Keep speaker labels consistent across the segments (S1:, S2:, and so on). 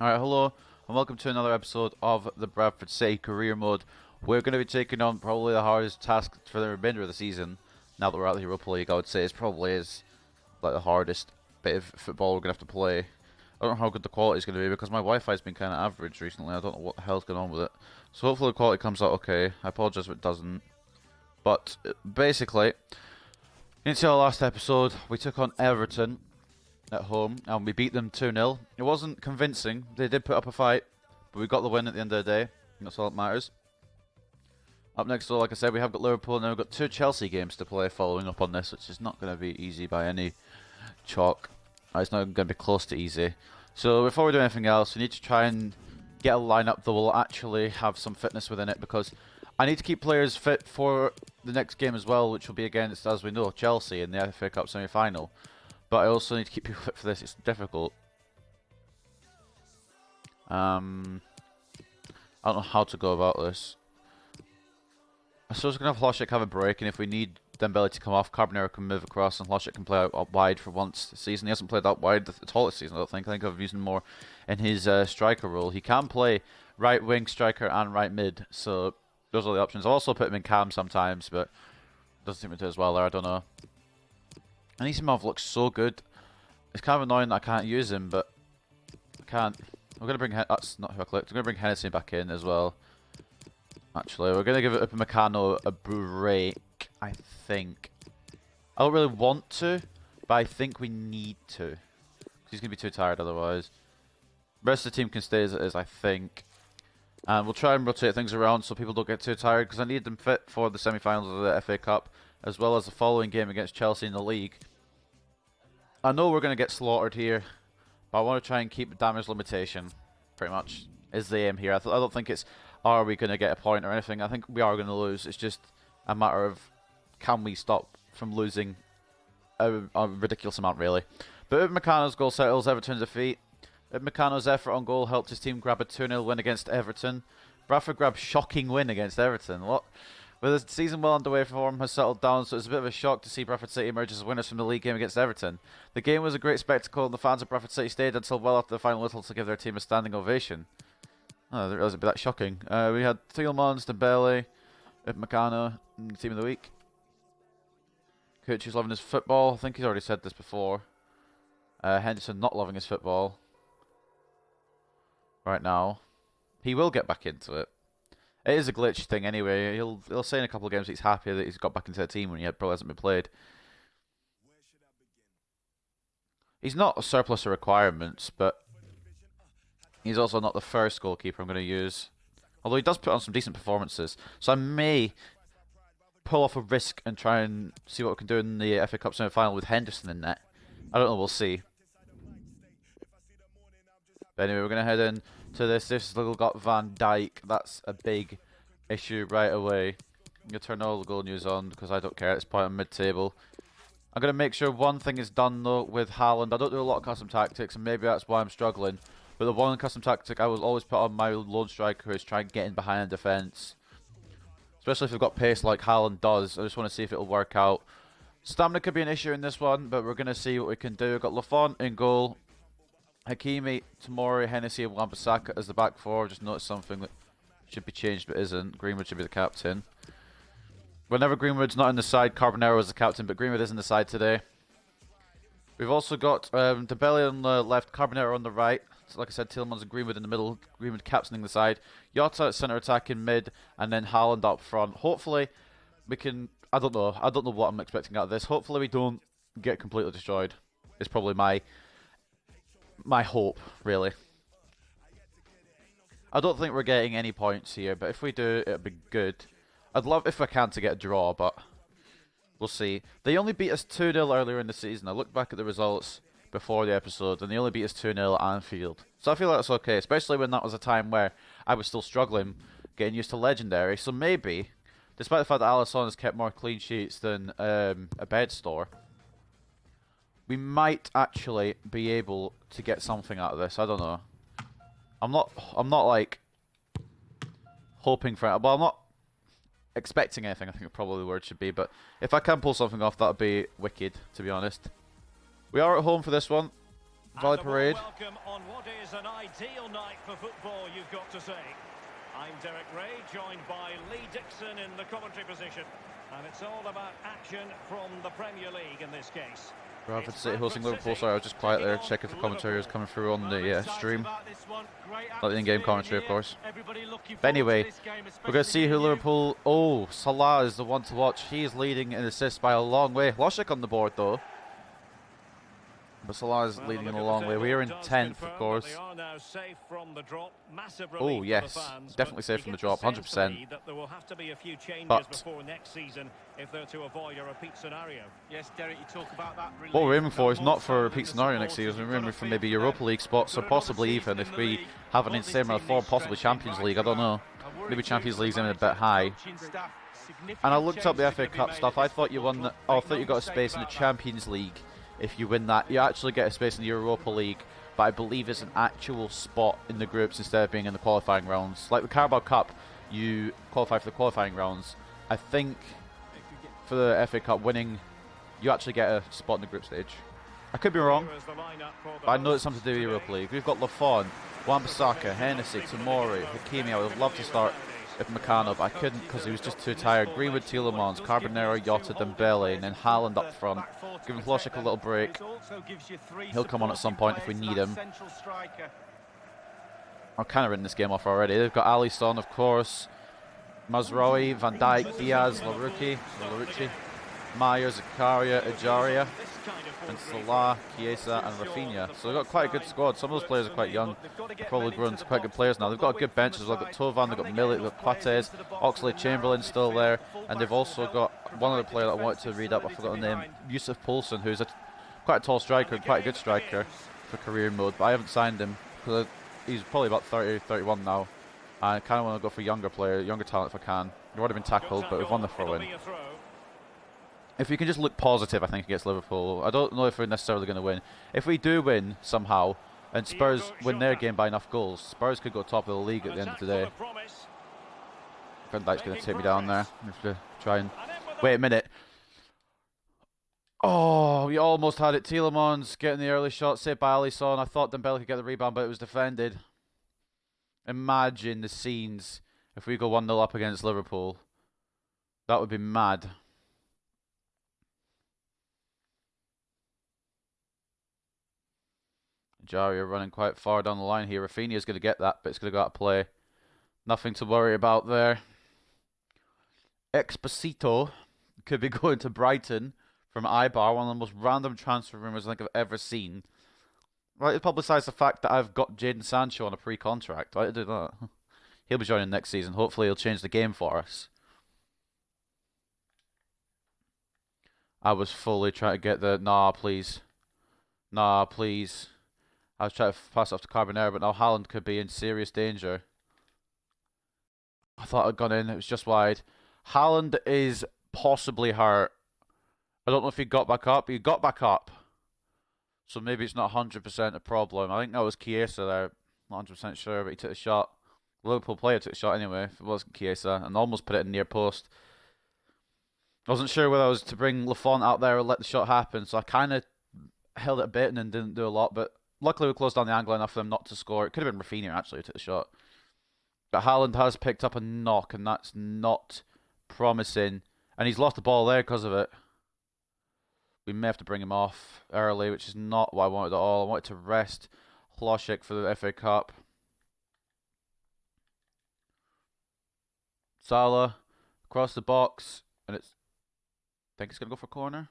S1: Alright, hello, and welcome to another episode of the Bradford City Career Mode. We're going to be taking on probably the hardest task for the remainder of the season. Now that we're out of the Europa League, I would say it probably is like the hardest bit of football we're going to have to play. I don't know how good the quality is going to be because my Wi-Fi has been kind of average recently. I don't know what the hell's going on with it. So hopefully the quality comes out okay. I apologise if it doesn't. But basically, into our last episode, we took on Everton at home and we beat them 2-0. It wasn't convincing. They did put up a fight, but we got the win at the end of the day. And that's all that matters. Up next, so like I said, we have got Liverpool and then we've got 2 Chelsea games to play following up on this, which is not going to be easy by any chalk. It's not going to be close to easy. So before we do anything else, we need to try and get a lineup that will actually have some fitness within it, because I need to keep players fit for the next game as well, which will be against, as we know, Chelsea in the FA Cup semi-final. But I also need to keep people fit for this. It's difficult. I don't know how to go about this. I suppose we're going to have Hlošek have a break, and if we need Dembele to come off, Carbonero can move across, and Hlošek can play out wide for once this season. He hasn't played out wide at all this season, I don't think. I think I've used him more in his striker role. He can play right wing, striker, and right mid, so those are the options. I'll also put him in cam sometimes, but doesn't seem to do as well there, I don't know. Anisimov looks so good. It's kind of annoying that I can't use him, but I can't. We're going to bring... That's not who I clicked. We're going to bring Hennessy back in as well. Actually, we're going to give it Upamecano a break, I think. I don't really want to, but I think we need to. He's going to be too tired otherwise. The rest of the team can stay as it is, I think. And we'll try and rotate things around so people don't get too tired, because I need them fit for the semi-finals of the FA Cup, as well as the following game against Chelsea in the league. I know we're going to get slaughtered here, but I want to try and keep the damage limitation, pretty much, is the aim here. I don't think it's, are we going to get a point or anything. I think we are going to lose. It's just a matter of, can we stop from losing a ridiculous amount, really. But Upamecano's goal settles Everton's defeat. Upamecano's effort on goal helped his team grab a 2-0 win against Everton. Bradford grabbed shocking win against Everton. What? With the season well underway, form has settled down, so it's a bit of a shock to see Bradford City emerge as winners from the league game against Everton. The game was a great spectacle, and the fans of Bradford City stayed until well after the final whistle to give their team a standing ovation. Oh, I didn't realise it'd be that shocking. We had Thielmans, Dembele, Upamecano in the team of the week. Coach who's loving his football. I think he's already said this before. Henderson not loving his football right now. He will get back into it. It is a glitch thing anyway. He'll say in a couple of games that he's happy that he's got back into the team when he probably hasn't been played. He's not a surplus of requirements, but he's also not the first goalkeeper I'm going to use. Although he does put on some decent performances. So I may pull off a risk and try and see what we can do in the FA Cup semi-final with Henderson in net. I don't know, we'll see. But anyway, we're going to head in to this. This little got Van Dijk. That's a big issue right away. I'm going to turn all the goal news on because I don't care at this point. I'm mid-table. I'm going to make sure one thing is done though with Haaland. I don't do a lot of custom tactics, and maybe that's why I'm struggling. But the one custom tactic I will always put on my lone striker is try and get in behind the defence. Especially if we've got pace like Haaland does. I just want to see if it'll work out. Stamina could be an issue in this one, but we're going to see what we can do. We've got Lafont in goal. Hakimi, Tomori, Hennessy, and Wan-Bissaka as the back four. Just noticed something that should be changed but isn't. Greenwood should be the captain. Whenever Greenwood's not in the side, Carbonero is the captain, but Greenwood is in the side today. We've also got Dembele on the left, Carbonero on the right. So like I said, Tielemans and Greenwood in the middle. Greenwood captaining the side. Jota at centre attack in mid, and then Haaland up front. Hopefully, we can... I don't know what I'm expecting out of this. Hopefully we don't get completely destroyed. It's probably my hope, really. I don't think we're getting any points here, but if we do, it'll be good. I'd love if I can to get a draw, but we'll see. They only beat us 2-0 earlier in the season. I looked back at the results before the episode, and they only beat us 2-0 at Anfield. So I feel like that's okay, especially when that was a time where I was still struggling getting used to Legendary. So maybe, despite the fact that Alisson has kept more clean sheets than a bed store, we might actually be able to get something out of this. I don't know. I'm not like hoping for it. Well, I'm not expecting anything, I think probably the word should be, but if I can pull something off, that would be wicked, to be honest. We are at home for this one. Valley Parade.
S2: Welcome on what is an ideal night for football, you've got to say. I'm Derek Ray, joined by Lee Dixon in the commentary position. And it's all about action from the Premier League in this case.
S1: Bradford City hosting Liverpool. Sorry, I was just quiet there, checking if the commentary was coming through on the stream. Not the in-game commentary, of course. But anyway, we're going to see who Liverpool... Oh, Salah is the one to watch. He is leading in assists by a long way. Hlošek on the board, though. But Salah is leading in a long way. We are in 10th, of course. Oh, yes. Definitely safe from the drop, 100%. But what we're aiming for is not for a repeat scenario next season. We're aiming for maybe Europa League spots, or possibly even if we have an insane amount of form, possibly Champions League. I don't know. Maybe Champions League's aiming a bit high. And I looked up the FA Cup stuff. I thought you won. I thought you got a space in the Champions League. If you win that, you actually get a space in the Europa League, but I believe it's an actual spot in the groups instead of being in the qualifying rounds. Like the Carabao Cup, you qualify for the qualifying rounds. I think for the FA Cup winning, you actually get a spot in the group stage. I could be wrong, but I know it's something to do with the Europa League. We've got Lafon, Wan-Bissaka, Hennessy, Tomori, Hakimi. I would love to start with McCann, but I couldn't because he was just too tired. Greenwood, Tielemans, Carbonero, Jota, Dembele, and then Haaland up front. Giving Hlošek a little break. He'll come on at some point if we need him. I've kind of written this game off already. They've got Alisson, of course, Mazraoui, Van Dijk, Diaz, Larouci, Maya, Zakaria, Ejaria, and Salah, Chiesa, and Rafinha. So they've got quite a good squad. Some of those players are quite young. They've probably grown to quite good players now. They've got a good bench as well. They've got Tovan, they've got Milik, they've got Coates, Oxlade-Chamberlain still there. And they've also got one other player that I wanted to read up. I forgot the name. Yusuf Poulsen, who's quite a tall striker and quite a good striker for career mode. But I haven't signed him because he's probably about 30, 31 now. I kind of want to go for younger talent if I can. We've already been tackled, but we've won the throw-in. If we can just look positive, I think, against Liverpool. I don't know if we're necessarily going to win. If we do win somehow, and Spurs win their game by enough goals, Spurs could go top of the league at the end of the day. Van Dijk's going to take me down there. I have to try and... Wait a minute. Oh, we almost had it. Tielemans getting the early shot, saved by Alisson. I thought Dembele could get the rebound, but it was defended. Imagine the scenes if we go 1-0 up against Liverpool. That would be mad. Jaria running quite far down the line here. Rafinha's going to get that, but it's going to go out of play. Nothing to worry about there. Exposito could be going to Brighton from Ibar, one of the most random transfer rumours I think I've ever seen. Right, it publicised the fact that I've got Jadon Sancho on a pre-contract. Why did I do that? He'll be joining next season. Hopefully he'll change the game for us. I was fully trying to get the... Nah, please. Nah, please. I was trying to pass it off to Carbonero, but now Haaland could be in serious danger. I thought I'd gone in. It was just wide. Haaland is possibly hurt. I don't know if he got back up. He got back up. So maybe it's not 100% a problem. I think that was Chiesa there. Not 100% sure, but he took a shot. The Liverpool player took a shot anyway, if it wasn't Chiesa, and almost put it in near post. I wasn't sure whether I was to bring Lafont out there or let the shot happen, so I kind of held it a bit and then didn't do a lot, but luckily we closed down the angle enough for them not to score. It could have been Rafinha actually who took the shot. But Haaland has picked up a knock, and that's not promising. And he's lost the ball there because of it. We may have to bring him off early, which is not what I wanted at all. I wanted to rest Hlošek for the FA Cup. Salah across the box, and I think it's going to go for a corner.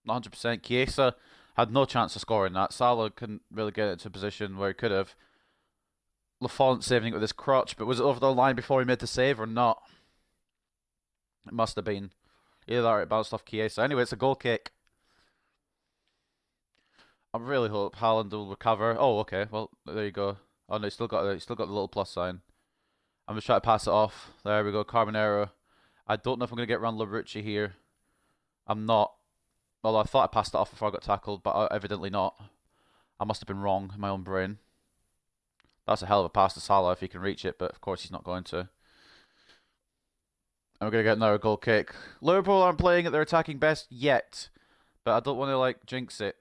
S1: Not 100%. Chiesa had no chance of scoring that. Salah couldn't really get it into a position where he could have. Lafont saving it with his crotch, but was it over the line before he made the save or not? It must have been. Either that or it bounced off Chiesa. Anyway, it's a goal kick. I really hope Haaland will recover. Oh, okay. Well, there you go. Oh no, he's still got the little plus sign. I'm just trying to pass it off. There we go, Carbonero. I don't know if I'm going to get around Larouci here. I'm not. Although I thought I passed it off before I got tackled, but evidently not. I must have been wrong in my own brain. That's a hell of a pass to Salah if he can reach it, but of course he's not going to. And we're going to get another goal kick. Liverpool aren't playing at their attacking best yet, but I don't want to jinx it.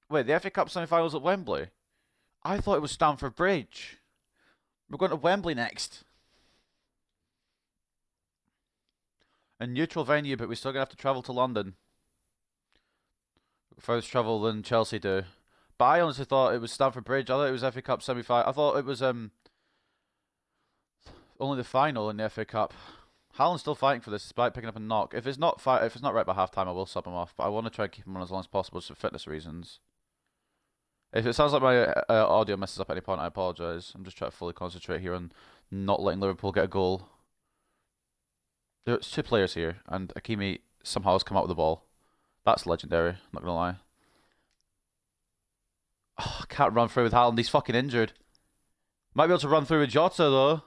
S1: Wait, the FA Cup semi-finals at Wembley? I thought it was Stamford Bridge. We're going to Wembley next. A neutral venue, but we're still going to have to travel to London. Further travel than Chelsea do. But I honestly thought it was Stamford Bridge. I thought it was FA Cup semi-final. I thought it was only the final in the FA Cup. Haaland's still fighting for this despite picking up a knock. If it's not right by half time, I will sub him off. But I want to try and keep him on as long as possible just for fitness reasons. If it sounds like my audio messes up at any point, I apologise. I'm just trying to fully concentrate here on not letting Liverpool get a goal. There's two players here, and Hakimi somehow has come out with the ball. That's legendary, I'm not going to lie. Oh, I can't run through with Haaland, he's fucking injured. Might be able to run through with Jota, though.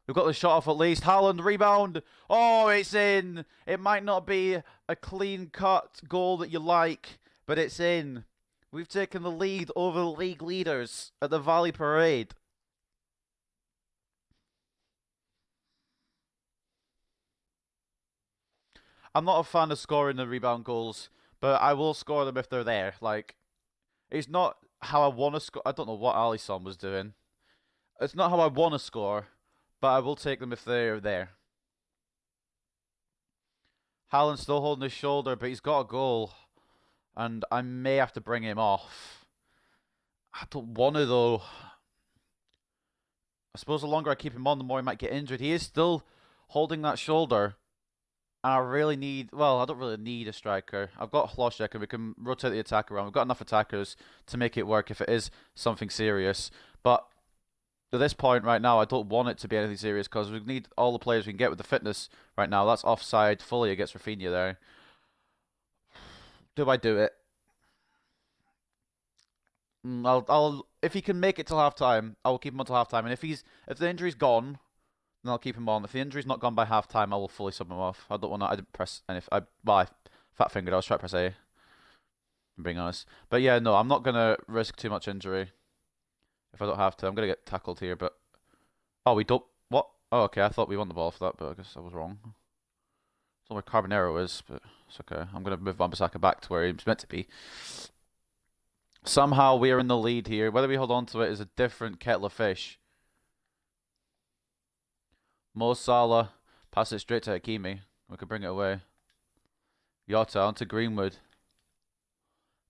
S1: We've got the shot off at least. Haaland, rebound. Oh, it's in. It might not be a clean-cut goal that you like, but it's in. We've taken the lead over the league leaders at the Valley Parade. I'm not a fan of scoring the rebound goals, but I will score them if they're there. Like, it's not how I want to score. I don't know what Alisson was doing. It's not how I want to score, but I will take them if they're there. Haaland's still holding his shoulder, but he's got a goal. And I may have to bring him off. I don't want to, though. I suppose the longer I keep him on, the more he might get injured. He is still holding that shoulder. And I really need... Well, I don't really need a striker. I've got Hlošek, and we can rotate the attack around. We've got enough attackers to make it work if it is something serious. But at this point right now, I don't want it to be anything serious because we need all the players we can get with the fitness right now. That's offside fully against Rafinha there. Do I do it? I'll if he can make it till half time, I will keep him until half time. And if the injury's gone, then I'll keep him on. If the injury's not gone by half time, I will fully sub him off. I don't want to. I didn't press. And if I fat fingered, I was trying to press A. I'm being honest, but yeah, no, I'm not gonna risk too much injury if I don't have to. I'm gonna get tackled here, but we don't. What? Oh, okay. I thought we won the ball for that, but I guess I was wrong. It's not where Carbonero is, but it's okay. I'm going to move Wan-Bissaka back to where he's meant to be. Somehow we are in the lead here. Whether we hold on to it is a different kettle of fish. Mo Salah, pass it straight to Hakimi. We could bring it away. Jota onto Greenwood.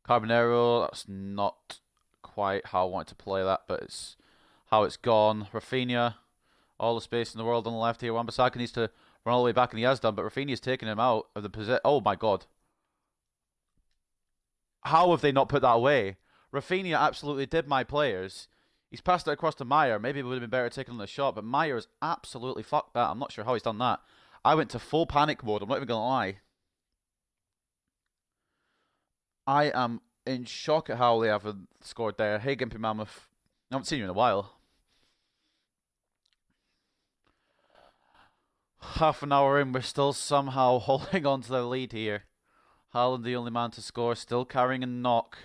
S1: Carbonero, that's not quite how I wanted to play that, but it's how it's gone. Rafinha, all the space in the world on the left here. Wan-Bissaka needs to run all the way back, and he has done, but Rafinha's taken him out of the position. Oh my god. How have they not put that away? Rafinha absolutely did my players. He's passed it across to Meyer. Maybe it would have been better taking on the shot, but Meyer's absolutely fucked that. I'm not sure how he's done that. I went to full panic mode. I'm not even going to lie. I am in shock at how they haven't scored there. Hey, Gimpy Mammoth. I haven't seen you in a while. Half an hour in, we're still somehow holding on to the lead here. Haaland, the only man to score, still carrying a knock.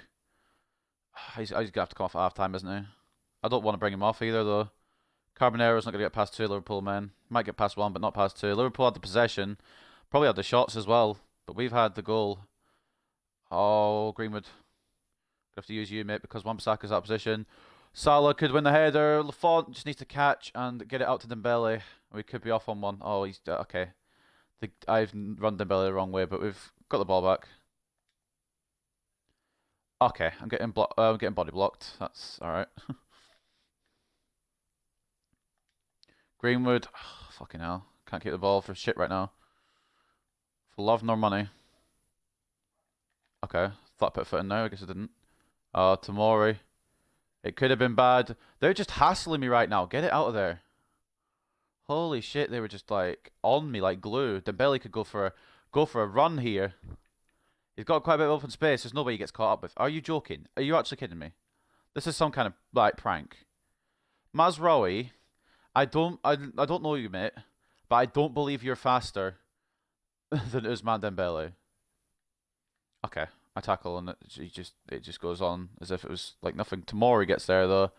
S1: He's going to have to come off at half time, isn't he? I don't want to bring him off either, though. Carbonero's not going to get past two Liverpool men. Might get past one, but not past two. Liverpool had the possession. Probably had the shots as well, but we've had the goal. Oh, Greenwood. Have to use you, mate, because Wan-Bissaka's out of position. Salah could win the header. Lafont just needs to catch and get it out to Dembele. We could be off on one. Oh, he's okay. I've run Dembele the wrong way, but we've got the ball back. Okay, I'm getting body blocked. That's all right. Greenwood, oh, fucking hell, can't keep the ball for shit right now. For love nor money. Okay, thought I put a foot in there. I guess I didn't. Tomori. It could have been bad. They're just hassling me right now. Get it out of there. Holy shit, they were just like on me like glue. Dembele could go for a run here. He's got quite a bit of open space. There's nobody he gets caught up with. Are you joking? Are you actually kidding me? This is some kind of like prank. Mazraoui, I don't know you, mate, but I don't believe you're faster than Ousmane Dembele. Okay, I tackle and it just goes on as if it was like nothing. Tomori gets there though,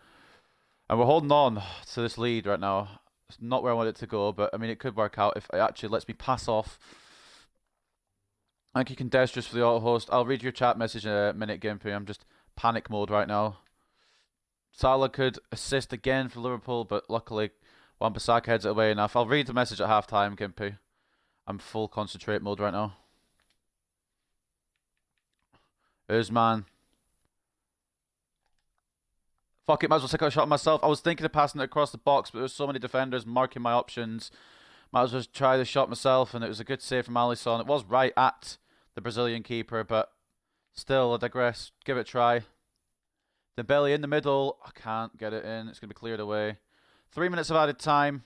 S1: and we're holding on to this lead right now. It's not where I want it to go, but I mean it could work out if it actually lets me pass off Thank you, Condestrous, for the auto host. I'll read your chat message in a minute, Gimpy. I'm just panic mode right now. Salah could assist again for Liverpool, but luckily Wan-Bissaka heads it away enough. I'll read the message at half time, Gimpy. I'm full concentrate mode right now. Usman. Fuck it, might as well take out a shot myself. I was thinking of passing it across the box, but there's so many defenders marking my options. Might as well try the shot myself, and it was a good save from Alisson. It was right at the Brazilian keeper, but still, I digress. Give it a try. Dembele in the middle. I can't get it in. It's going to be cleared away. 3 minutes of added time.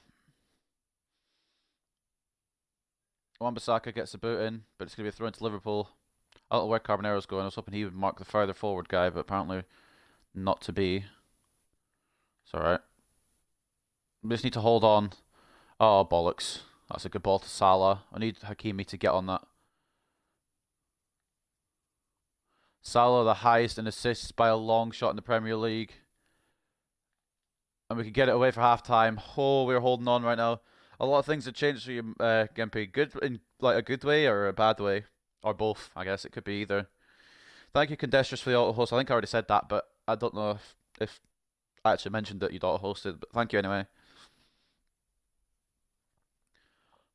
S1: Wan-Bissaka gets the boot in, but it's going to be thrown to Liverpool. I don't know where Carbonero's going. I was hoping he would mark the further forward guy, but apparently not to be. It's alright. We just need to hold on. Oh, bollocks. That's a good ball to Salah. I need Hakimi to get on that. Salah, the highest in assists by a long shot in the Premier League. And we can get it away for half-time. Oh, we're holding on right now. A lot of things have changed for you, Gimpy. Good in like a good way or a bad way? Or both, I guess. It could be either. Thank you, Condestrous, for the auto-host. I think I already said that, but I don't know if I actually mentioned that you'd auto-hosted. But thank you anyway.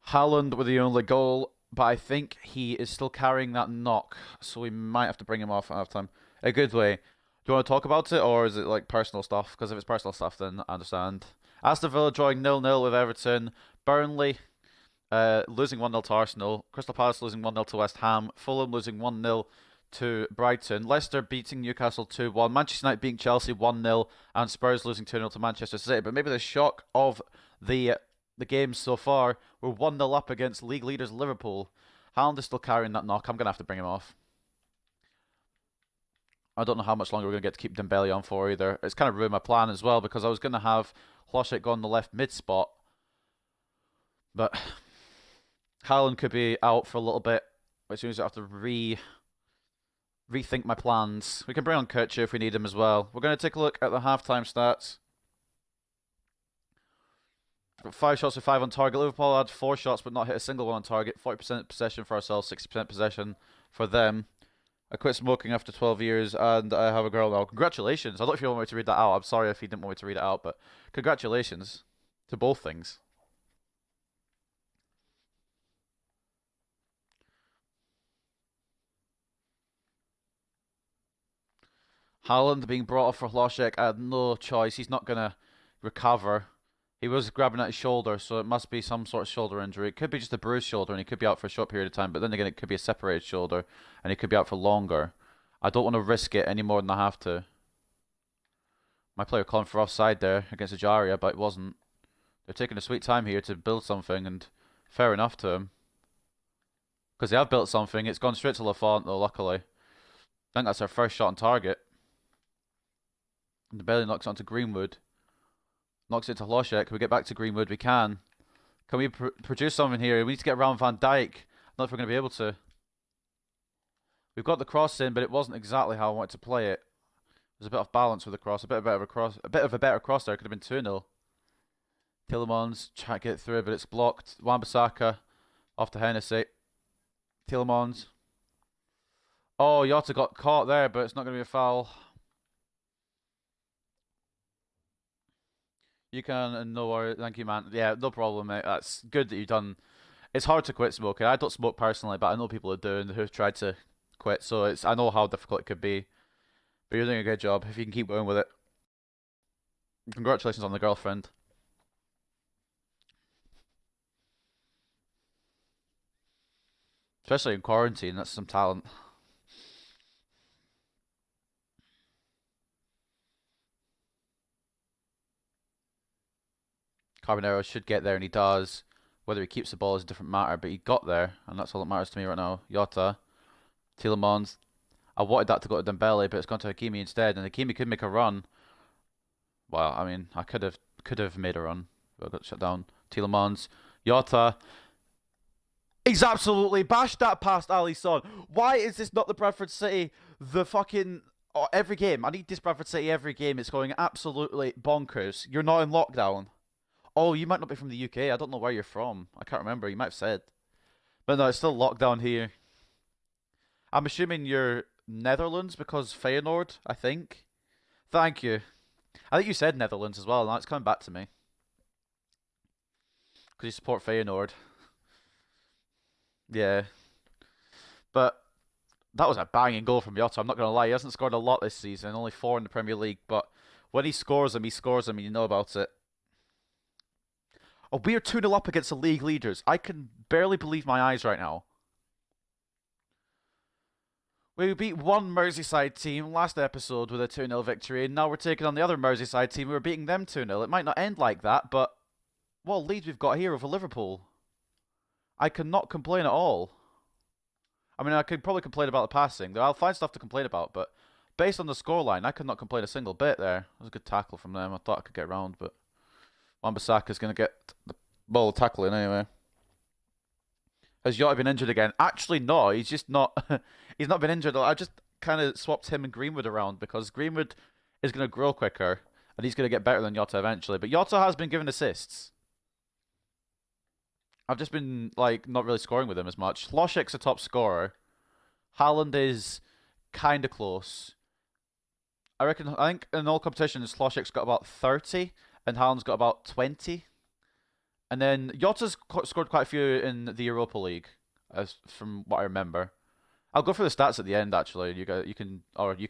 S1: Haaland with the only goal, but I think he is still carrying that knock, so we might have to bring him off at half-time. A good way. Do you want to talk about it, or is it like personal stuff? Because if it's personal stuff, then I understand. Aston Villa drawing 0-0 with Everton. Burnley losing 1-0 to Arsenal. Crystal Palace losing 1-0 to West Ham. Fulham losing 1-0 to Brighton. Leicester beating Newcastle 2-1. Manchester United beating Chelsea 1-0. And Spurs losing 2-0 to Manchester City. But maybe the shock of the games so far, we're 1-0 up against league leaders Liverpool. Haaland is still carrying that knock. I'm going to have to bring him off. I don't know how much longer we're going to get to keep Dembele on for either. It's kind of ruined my plan as well, because I was going to have Hlošek go on the left mid spot. But Haaland could be out for a little bit, which means I have to rethink my plans. We can bring on Kutcher if we need him as well. We're going to take a look at the halftime stats. Got 5 shots with 5 on target. Liverpool had 4 shots but not hit a single one on target. 40% possession for ourselves, 60% possession for them. I quit smoking after 12 years and I have a girl now. Congratulations. I don't know if you want me to read that out. I'm sorry if you didn't want me to read it out, but congratulations to both things. Haaland being brought off for Hlošek. I had no choice. He's not going to recover. He was grabbing at his shoulder, so it must be some sort of shoulder injury. It could be just a bruised shoulder, and he could be out for a short period of time. But then again, it could be a separated shoulder, and he could be out for longer. I don't want to risk it any more than I have to. My player calling for offside there against Ajaria, but it wasn't. They're taking a sweet time here to build something, and fair enough to him. Because they have built something. It's gone straight to Lafont, though, luckily. I think that's our first shot on target. And the belly knocks onto Greenwood. Knocks it to Hlošek. Can we get back to Greenwood? We can. Can we produce something here? We need to get around Van Dijk. I don't know if we're going to be able to. We've got the cross in, but it wasn't exactly how I wanted to play it. There's a bit off balance with the cross. A bit of a better cross there. Could have been 2-0. Tielemans try to get through, but it's blocked. Wan-Bissaka off to Hennessy. Tielemans. Oh, Jota got caught there, but it's not going to be a foul. You can, and no worries. Thank you, man. Yeah, no problem, mate. That's good that you've done. It's hard to quit smoking. I don't smoke personally, but I know people who do and who've tried to quit. So I know how difficult it could be. But you're doing a good job if you can keep going with it. Congratulations on the girlfriend. Especially in quarantine, that's some talent. Carbonero should get there, and he does. Whether he keeps the ball is a different matter, but he got there, and that's all that matters to me right now. Jota, Tielemans. I wanted that to go to Dembele, but it's gone to Hakimi instead, and Hakimi could make a run. Well, I mean, I could have made a run, but I got shut down. Tielemans, Jota. He's absolutely bashed that past Alisson. Why is this not the Bradford City? The fucking every game. I need this Bradford City every game. It's going absolutely bonkers. You're not in lockdown. Oh, you might not be from the UK. I don't know where you're from. I can't remember. You might have said. But no, it's still lockdown here. I'm assuming you're Netherlands because Feyenoord, I think. Thank you. I think you said Netherlands as well. Now it's coming back to me. Because you support Feyenoord. Yeah. But that was a banging goal from Jota. I'm not going to lie. He hasn't scored a lot this season. Only 4 in the Premier League. But when he scores them, and you know about it. Oh, we are 2-0 up against the league leaders. I can barely believe my eyes right now. We beat one Merseyside team last episode with a 2-0 victory, and now we're taking on the other Merseyside team. We're beating them 2-0. It might not end like that, but what lead we've got here over Liverpool. I cannot complain at all. I mean, I could probably complain about the passing. I'll find stuff to complain about, but based on the scoreline, I could not complain a single bit there. That was a good tackle from them. I thought I could get around, but Wan-Bissaka's going to get the ball tackling anyway. Has Jota been injured again? Actually, no. He's just not. He's not been injured. I just kind of swapped him and Greenwood around because Greenwood is going to grow quicker and he's going to get better than Jota eventually. But Jota has been given assists. I've just been like not really scoring with him as much. Hlošek's a top scorer. Haaland is kind of close. I think in all competitions, Hlošek's got about 30 and Haaland's got about 20. And then Jota's scored quite a few in the Europa League, as from what I remember. I'll go for the stats at the end. Actually, you can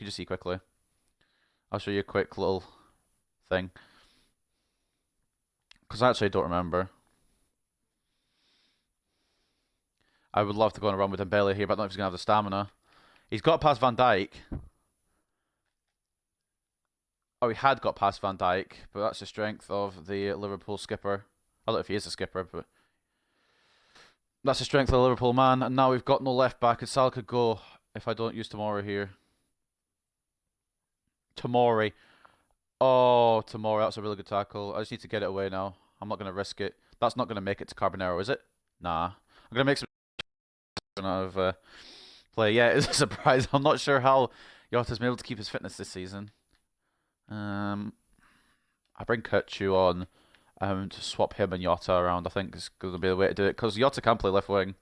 S1: just see quickly. I'll show you a quick little thing because I actually don't remember. I would love to go on a run with Dembele here, but I don't know if he's gonna have the stamina. He's got past Van Dijk. Oh, he had got past Van Dijk, but that's the strength of the Liverpool skipper. I don't know if he is a skipper, but that's the strength of the Liverpool man. And now we've got no left back, and Salah could go if I don't use Tomori here. Tomori. Oh, Tomori, that's a really good tackle. I just need to get it away now. I'm not going to risk it. That's not going to make it to Carbonero, is it? Nah. I'm going to make some out of play. Yeah, it's a surprise. I'm not sure how Jota's been able to keep his fitness this season. I bring Kutsu on. To swap him and Jota around, I think is going to be the way to do it because Jota can play left wing.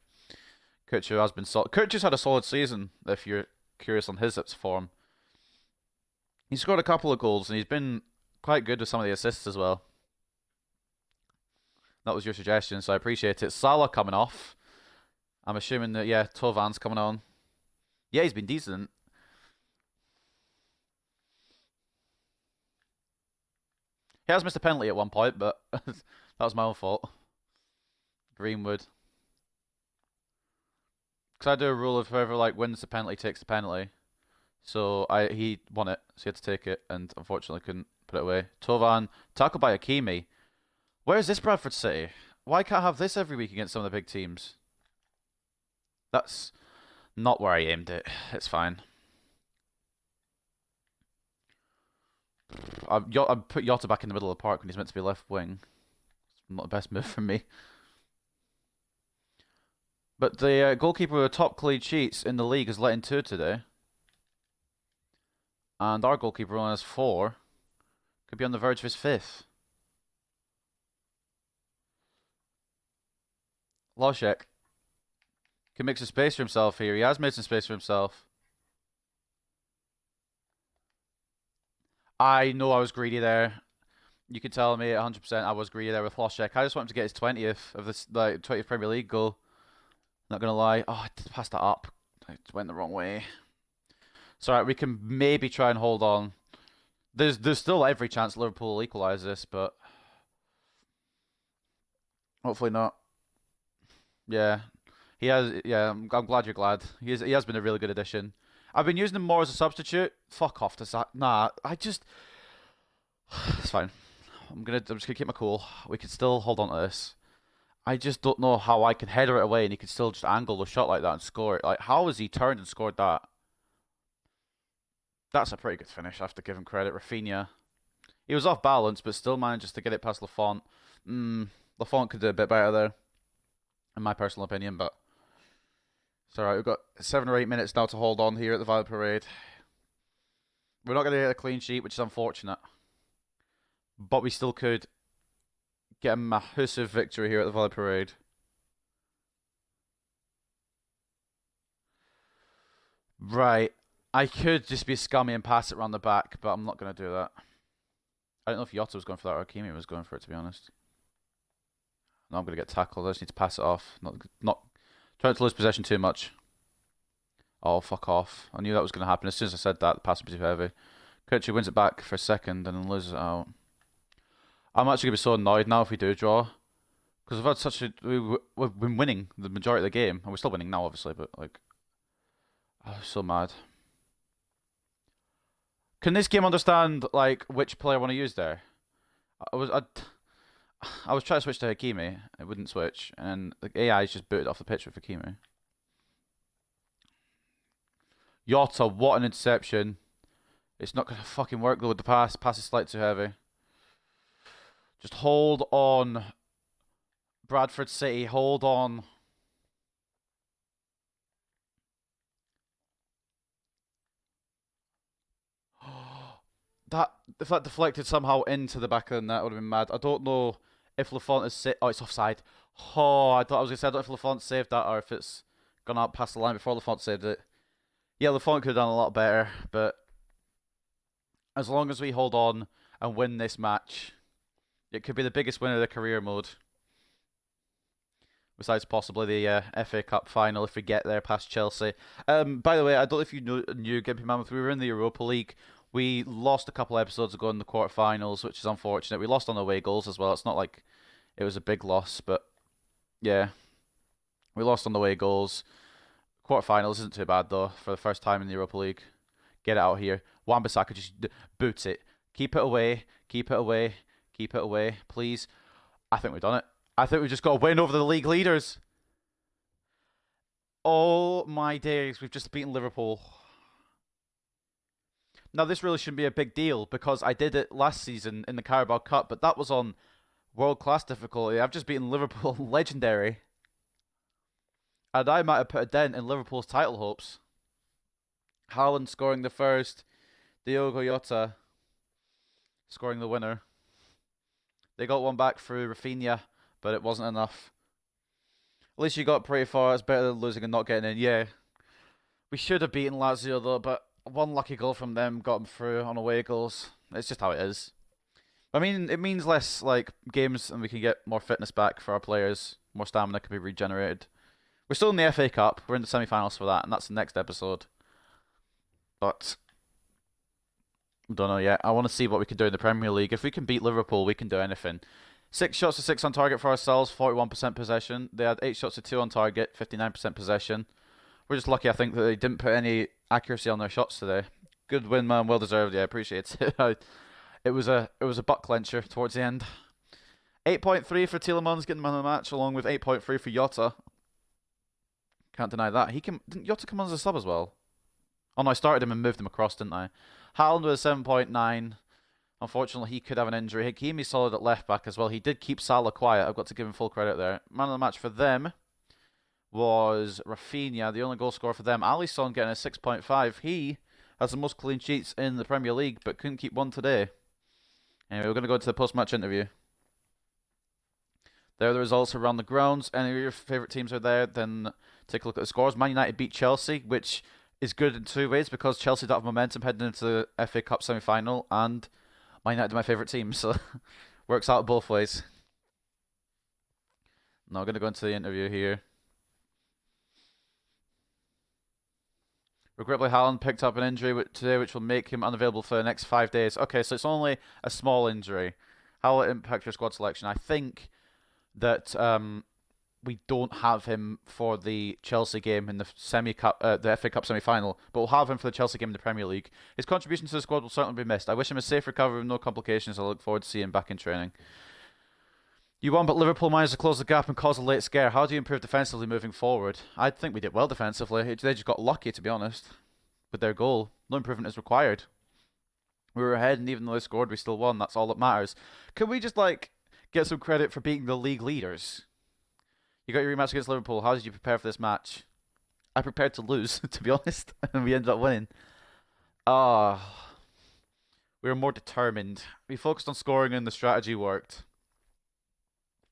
S1: Kutsu has been solid. Kutsu's had a solid season. If you're curious on his form, he scored a couple of goals and he's been quite good with some of the assists as well. That was your suggestion, so I appreciate it. Salah coming off. I'm assuming that Tovan's coming on. Yeah, he's been decent. He has missed a penalty at one point, but that was my own fault. Greenwood. Because I do a rule of whoever wins the penalty takes the penalty. So he won it, so he had to take it, and unfortunately couldn't put it away. Tovan, tackled by Hakimi. Where's this Bradford City? Why can't I have this every week against some of the big teams? That's not where I aimed it. It's fine. I put Jota back in the middle of the park when he's meant to be left wing. It's not the best move from me. But the goalkeeper with top clean sheets in the league is letting 2 today. And our goalkeeper only has 4. Could be on the verge of his 5th. Hlošek can make some space for himself here. He has made some space for himself. I know I was greedy there. You can tell me 100% I was greedy there with Hlošek. I just want him to get his 20th of this 20th Premier League goal. Not gonna lie. Oh, I did pass that up. It went the wrong way. It's alright, we can maybe try and hold on. There's still every chance Liverpool will equalise this, but hopefully not. Yeah. He has I'm glad you're glad. He has been a really good addition. I've been using him more as a substitute. Fuck off. Nah, it's fine. I'm just gonna keep my cool. We can still hold on to this. I just don't know how I can header it away and he can still just angle the shot like that and score it. Like, how has he turned and scored that? That's a pretty good finish. I have to give him credit. Rafinha. He was off balance, but still manages to get it past Lafont. Lafont could do a bit better there, in my personal opinion, but it's alright. We've got 7 or 8 minutes now to hold on here at the Violet Parade. We're not going to get a clean sheet, which is unfortunate. But we still could get a massive victory here at the Violet Parade. Right. I could just be scummy and pass it around the back, but I'm not going to do that. I don't know if Yota was going for that or Hakimi was going for it, to be honest. No, I'm going to get tackled. I just need to pass it off. Not trying to lose possession too much. Oh, fuck off. I knew that was going to happen. As soon as I said that, the pass would be too heavy. Kirchi wins it back for a second and then loses it out. I'm actually going to be so annoyed now if we do draw. Because we've had such a... We've been winning the majority of the game. And we're still winning now, obviously, but like... I'm so mad. Can this game understand, like, which player I want to use there? I was trying to switch to Hakimi. It wouldn't switch. And the AI's just booted off the pitch with Hakimi. Yota, what an interception. It's not going to fucking work though with the pass. Pass is slightly too heavy. Just hold on. Bradford City, hold on. If that deflected somehow into the back of the net, I would have been mad. I don't know if Lafont is oh, it's offside. Oh, I thought I was gonna say I don't know if Lafont saved that or if it's gone out past the line before Lafont saved it. Yeah, Lafont could have done a lot better, but as long as we hold on and win this match, it could be the biggest win of the career mode. Besides possibly the FA Cup final if we get there past Chelsea. By the way, I don't know if you knew Gimpy Mammoth, we were in the Europa League. We lost a couple episodes ago in the quarterfinals, which is unfortunate. We lost on away goals as well. It's not like it was a big loss, but yeah. We lost on the away goals. Quarterfinals isn't too bad though for the first time in the Europa League. Get it out here. Wan-Bissaka just boots it. Keep it away. Keep it away. Keep it away, please. I think we've done it. I think we just got a win over the league leaders. Oh my days, we've just beaten Liverpool. Now this really shouldn't be a big deal because I did it last season in the Carabao Cup, but that was on world-class difficulty. I've just beaten Liverpool legendary. And I might have put a dent in Liverpool's title hopes. Haaland scoring the first. Diogo Jota scoring the winner. They got one back through Rafinha, but it wasn't enough. At least you got pretty far. It's better than losing and not getting in. Yeah. We should have beaten Lazio though, but one lucky goal from them got them through on away goals. It's just how it is. I mean, it means less like games and we can get more fitness back for our players. More stamina can be regenerated. We're still in the FA Cup. We're in the semi-finals for that, and that's the next episode. But don't know yet. I want to see what we can do in the Premier League. If we can beat Liverpool, we can do anything. 6 shots to 6 on target for ourselves, 41% possession. They had 8 shots to 2 on target, 59% possession. We're just lucky, I think, that they didn't put any accuracy on their shots today. Good win, man. Well deserved. Yeah, I appreciate it. It was a butt clencher towards the end. 8.3 for Tielemans getting man of the match, along with 8.3 for Jota. Can't deny that. Didn't Jota come on as a sub as well? Oh no, I started him and moved him across, didn't I? Haaland was 7.9. Unfortunately, he could have an injury. Hakimi's solid at left back as well. He did keep Salah quiet. I've got to give him full credit there. Man of the match for them was Rafinha, the only goal scorer for them. Alisson getting a 6.5. He has the most clean sheets in the Premier League, but couldn't keep one today. Anyway, we're going to go to the post-match interview. There are the results around the grounds. Any of your favourite teams are there, then take a look at the scores. Man United beat Chelsea, which is good in 2 ways, because Chelsea don't have momentum heading into the FA Cup semi-final, and Man United are my favourite team, so works out both ways. Now we're going to go into the interview here. Regrettably, Haaland picked up an injury today, which will make him unavailable for the next 5 days. Okay, so it's only a small injury. How will it impact your squad selection? I think that we don't have him for the Chelsea game in the the FA Cup semi-final, but we'll have him for the Chelsea game in the Premier League. His contribution to the squad will certainly be missed. I wish him a safe recovery with no complications. I look forward to seeing him back in training. You won, but Liverpool managed to close the gap and cause a late scare. How do you improve defensively moving forward? I think we did well defensively. They just got lucky, to be honest, with their goal. No improvement is required. We were ahead, and even though they scored, we still won. That's all that matters. Can we just, like, get some credit for beating the league leaders? You got your rematch against Liverpool. How did you prepare for this match? I prepared to lose, to be honest, and we ended up winning. We were more determined. We focused on scoring and the strategy worked.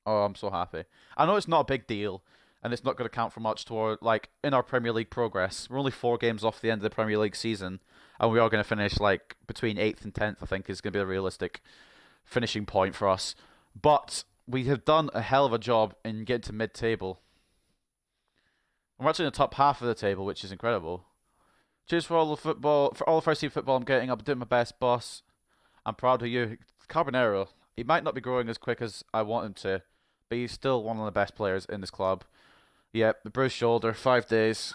S1: Oh, I'm so happy. I know it's not a big deal, and it's not going to count for much toward like in our Premier League progress. We're only 4 games off the end of the Premier League season, and we are going to finish like between 8th and 10th. I think is going to be a realistic finishing point for us. But we have done a hell of a job in getting to mid-table. We're actually in the top half of the table, which is incredible. Cheers for all the football, for all the first team football I'm getting. I'm doing my best, boss. I'm proud of you. Carbonero, he might not be growing as quick as I want him to, but he's still one of the best players in this club. Yep, the bruised shoulder, 5 days.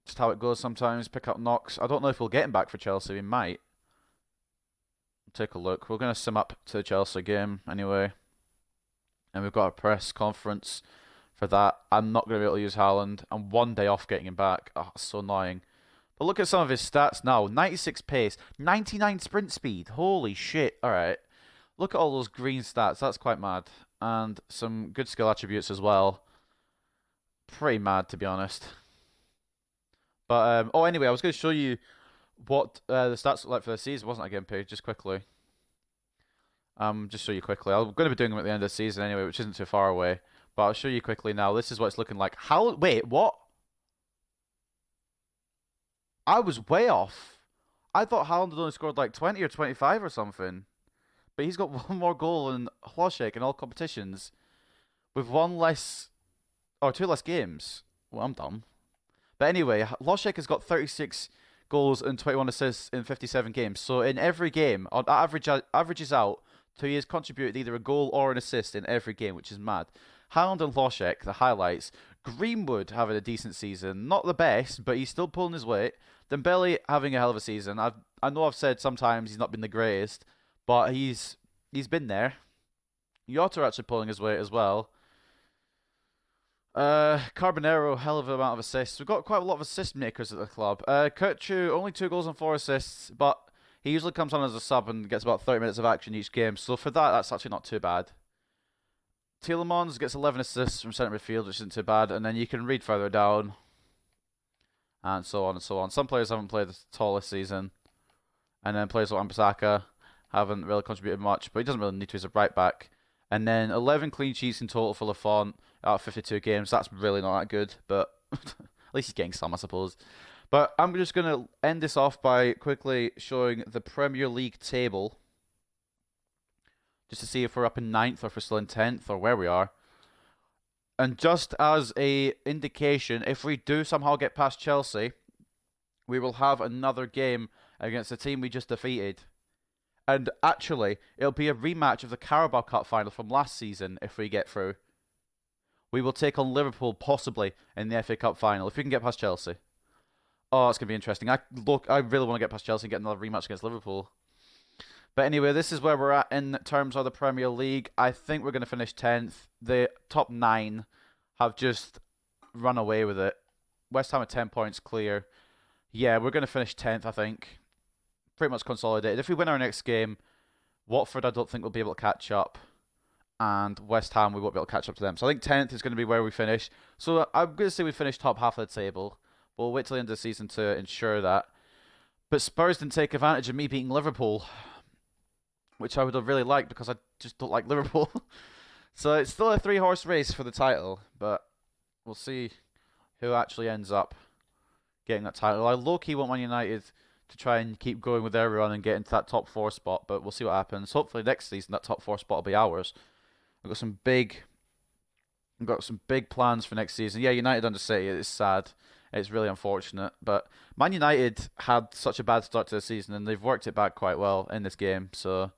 S1: Just how it goes sometimes. Pick up knocks. I don't know if we'll get him back for Chelsea. We might. Take a look. We're going to sim up to the Chelsea game anyway. And we've got a press conference for that. I'm not going to be able to use Haaland. I'm 1 day off getting him back. Oh, it's so annoying. But look at some of his stats now. 96 pace, 99 sprint speed. Holy shit. Alright. Look at all those green stats. That's quite mad. And some good skill attributes as well. Pretty mad, to be honest. But, anyway, I was going to show you what the stats look like for the season. Wasn't I getting paid? Just quickly. Just show you quickly. I'm going to be doing them at the end of the season anyway, which isn't too far away. But I'll show you quickly now. This is what it's looking like. How? Wait, what? I was way off. I thought Haaland had only scored like 20 or 25 or something. But he's got 1 more goal than Hlošek in all competitions. With 1 less... or 2 less games. Well, I'm dumb. But anyway, Hlošek has got 36 goals and 21 assists in 57 games. So in every game, on average, averages out to he has contributed either a goal or an assist in every game, which is mad. Haaland and Hlošek, the highlights. Greenwood having a decent season. Not the best, but he's still pulling his weight. Dembele having a hell of a season. I know I've said sometimes he's not been the greatest, but he's been there. Jota actually pulling his weight as well. Carbonero, hell of an amount of assists. We've got quite a lot of assist makers at the club. Kurtzu, only 2 goals and 4 assists, but he usually comes on as a sub and gets about 30 minutes of action each game. So for that, that's actually not too bad. Tielemans gets 11 assists from centre midfield, which isn't too bad. And then you can read further down. And so on and so on. Some players haven't played at all this season. And then players like Wan-Bissaka haven't really contributed much, but he doesn't really need to as a right back. And then 11 clean sheets in total for Lafont out of 52 games. That's really not that good, but at least he's getting some, I suppose. But I'm just going to end this off by quickly showing the Premier League table. Just to see if we're up in 9th or if we're still in 10th or where we are. And just as a indication, if we do somehow get past Chelsea, we will have another game against the team we just defeated. And actually, it'll be a rematch of the Carabao Cup final from last season if we get through. We will take on Liverpool possibly in the FA Cup final if we can get past Chelsea. Oh, it's going to be interesting. I really want to get past Chelsea and get another rematch against Liverpool. But anyway, this is where we're at in terms of the Premier League. I think we're going to finish 10th. The top 9 have just run away with it. West Ham at 10 points clear. Yeah, we're going to finish 10th, I think. Pretty much consolidated. If we win our next game, Watford I don't think we'll be able to catch up. And West Ham we won't be able to catch up to them. So I think 10th is going to be where we finish. So I'm going to say we finish top half of the table. We'll wait till the end of the season to ensure that. But Spurs didn't take advantage of me beating Liverpool, which I would have really liked because I just don't like Liverpool. So it's still a 3-horse race for the title, but we'll see who actually ends up getting that title. I low-key want Man United to try and keep going with their run and get into that top 4 spot, but we'll see what happens. Hopefully next season that top 4 spot will be ours. We've got some big plans for next season. Yeah, United under City, it's sad. It's really unfortunate, but Man United had such a bad start to the season and they've worked it back quite well in this game. So,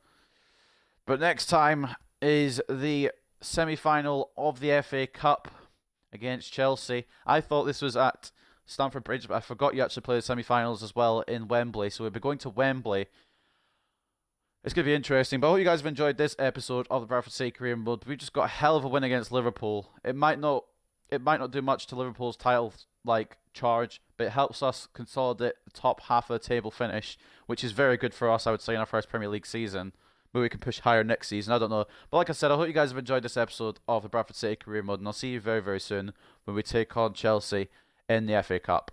S1: but next time is the semi-final of the FA Cup against Chelsea. I thought this was at Stamford Bridge, but I forgot you actually play the semi-finals as well in Wembley. So we'll be going to Wembley. It's going to be interesting, but I hope you guys have enjoyed this episode of the Bradford City Career Mode. We just got a hell of a win against Liverpool. It might not do much to Liverpool's title charge, but it helps us consolidate the top half of the table finish, which is very good for us, I would say, in our first Premier League season. Maybe we can push higher next season, I don't know. But like I said, I hope you guys have enjoyed this episode of the Bradford City Career Mode, and I'll see you very, very soon when we take on Chelsea in the FA Cup.